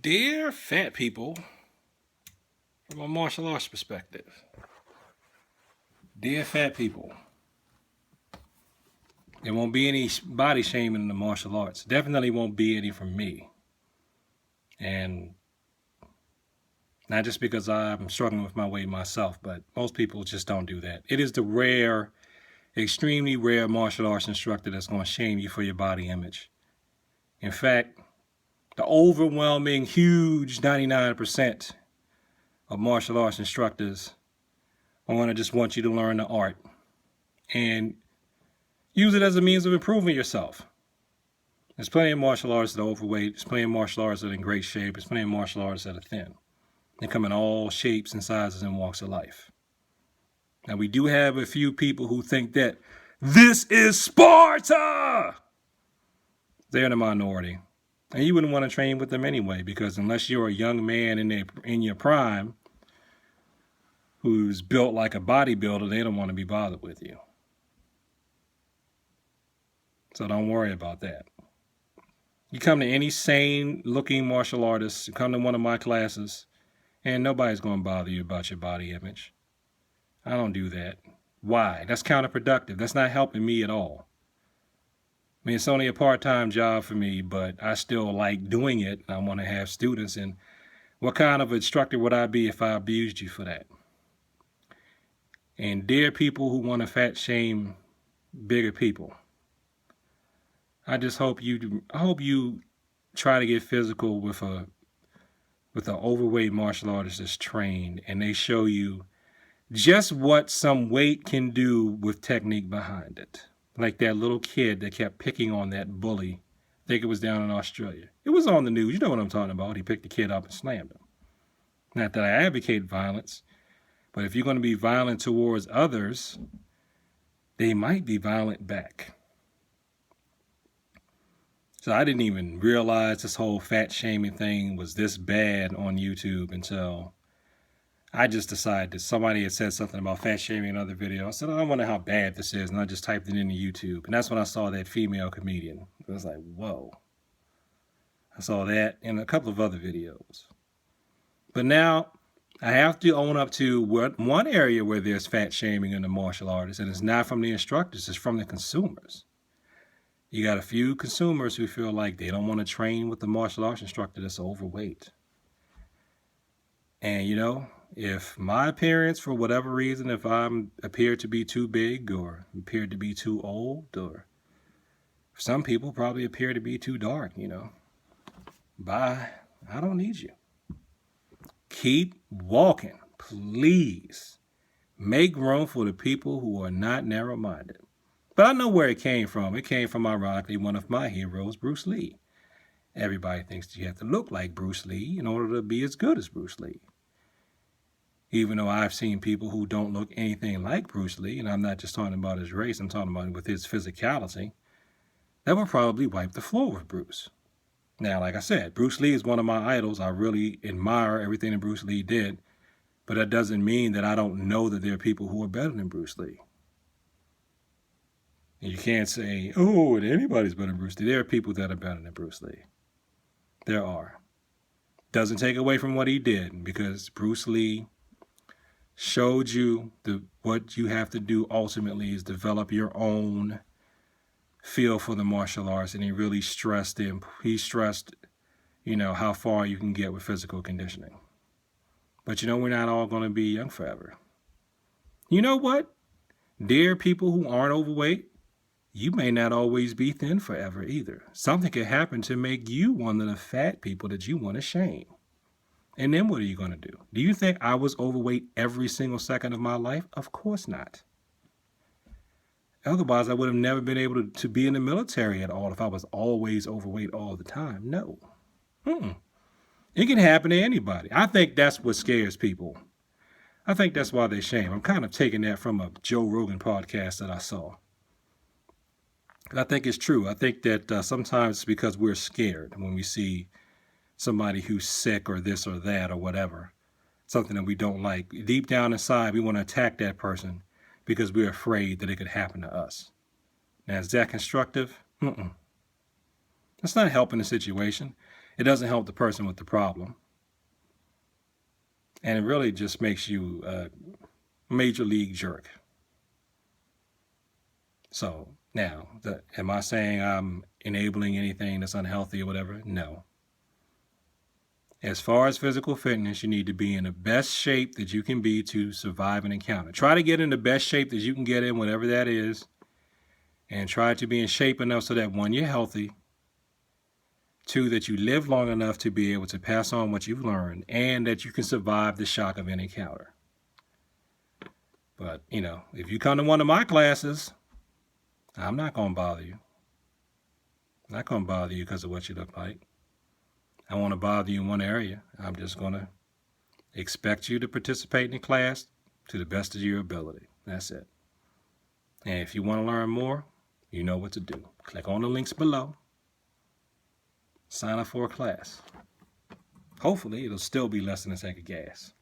Dear fat people, from a martial arts perspective, dear fat people, there won't be any body shaming in the martial arts. Definitely won't be any from me. And not just because I'm struggling with my weight myself, but most people just don't do that. It is the rare, extremely rare martial arts instructor that's going to shame you for your body image. In fact, the overwhelming, huge 99% of martial arts instructors are going to just want you to learn the art and use it as a means of improving yourself. There's plenty of martial artists that are overweight. There's plenty of martial artists that are in great shape. There's plenty of martial artists that are thin. They come in all shapes and sizes and walks of life. Now, we do have a few people who think that this is Sparta. They're in the minority. And you wouldn't want to train with them anyway, because unless you're a young man in your prime who's built like a bodybuilder, they don't want to be bothered with you. So don't worry about that. You come to any sane-looking martial artist, you come to one of my classes, and nobody's going to bother you about your body image. I don't do that. Why? That's counterproductive. That's not helping me at all. I mean, it's only a part-time job for me, but I still like doing it. I want to have students. And what kind of instructor would I be if I abused you for that? And dear people who want to fat shame bigger people, I just hope you try to get physical with an overweight martial artist that's trained, and they show you just what some weight can do with technique behind it. Like that little kid that kept picking on that bully. I think it was down in Australia. It was on the news. You know what I'm talking about. He picked the kid up and slammed him. Not that I advocate violence, but if you're going to be violent towards others, they might be violent back. So I didn't even realize this whole fat shaming thing was this bad on YouTube until I just decided that somebody had said something about fat shaming in another video. I said, I wonder how bad this is, and I just typed it into YouTube. And that's when I saw that female comedian. I was like, whoa. I saw that in a couple of other videos. But now I have to own up to one area where there's fat shaming in the martial artists, and it's not from the instructors, it's from the consumers. You got a few consumers who feel like they don't want to train with the martial arts instructor that's overweight. And, you know, if my appearance, for whatever reason, if I appear to be too big or appear to be too old, or some people probably appear to be too dark, you know, bye. I don't need you. Keep walking, please. Make room for the people who are not narrow-minded. But I know where it came from. It came from, ironically, one of my heroes, Bruce Lee. Everybody thinks you have to look like Bruce Lee in order to be as good as Bruce Lee. Even though I've seen people who don't look anything like Bruce Lee, and I'm not just talking about his race, I'm talking about with his physicality, that would probably wipe the floor with Bruce. Now, like I said, Bruce Lee is one of my idols. I really admire everything that Bruce Lee did, but that doesn't mean that I don't know that there are people who are better than Bruce Lee. And you can't say, oh, anybody's better than Bruce Lee. There are people that are better than Bruce Lee. There are. Doesn't take away from what he did, because Bruce Lee showed you what you have to do ultimately is develop your own feel for the martial arts, and he really stressed, you know, how far you can get with physical conditioning. But you know, we're not all going to be young forever. You know what? Dear people who aren't overweight, you may not always be thin forever either. Something could happen to make you one of the fat people that you want to shame. And then what are you going to do? Do you think I was overweight every single second of my life? Of course not. Otherwise, I would have never been able to be in the military at all if I was always overweight all the time. No. It can happen to anybody. I think that's what scares people. I think that's why they shame. I'm kind of taking that from a Joe Rogan podcast that I saw. I think it's true. I think that sometimes it's because we're scared when we see somebody who's sick or this or that or whatever, something that we don't like. Deep down inside, we want to attack that person because we're afraid that it could happen to us. Now, is that constructive? That's not helping the situation. it doesn't help the person with the problem. And it really just makes you a major league jerk. So now, am I saying I'm enabling anything that's unhealthy or whatever? No. As far as physical fitness, you need to be in the best shape that you can be to survive an encounter. Try to get in the best shape that you can get in, whatever that is, and try to be in shape enough so that, one, you're healthy, two, that you live long enough to be able to pass on what you've learned, and that you can survive the shock of an encounter. But, if you come to one of my classes, I'm not going to bother you. I'm not going to bother you because of what you look like. I want to bother you in one area. I'm just going to expect you to participate in the class to the best of your ability. That's it. And if you want to learn more, you know what to do. Click on the links below. Sign up for a class. Hopefully, it'll still be less than a tank of gas.